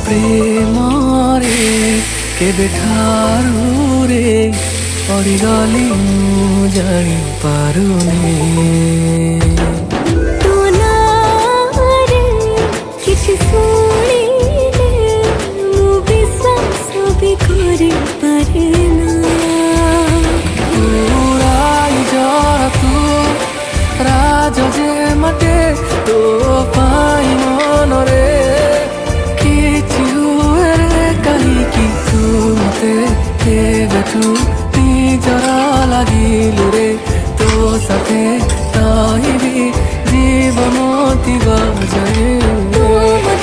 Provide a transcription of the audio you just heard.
ପ୍ରେମରେ କେବେଠାରୁ ରେ ପଡ଼ିଗଲି ମୁଁ ଜାଣିପାରୁନି। ତୋ ନାଁରେ କିଛି ଶୁଣିଲେ ମୁଁ ବିଶ୍ୱାସ ବି କରିପାରେ ନା। ଉଡ଼ାଇ ଯା ତୁ ରାଜ ଯେ ମତେ ତୋ ପାଇଁ ମନରେ କିଛି ହୁଏ ରେ କାହିଁକି ତୁ ମତେ କେବେଠୁ ନିଜର ଲାଗିଲୁ ରେ ତୋ ସାଥେ ରହିବି ଜୀବନ ଦିଗ ଯାଏ।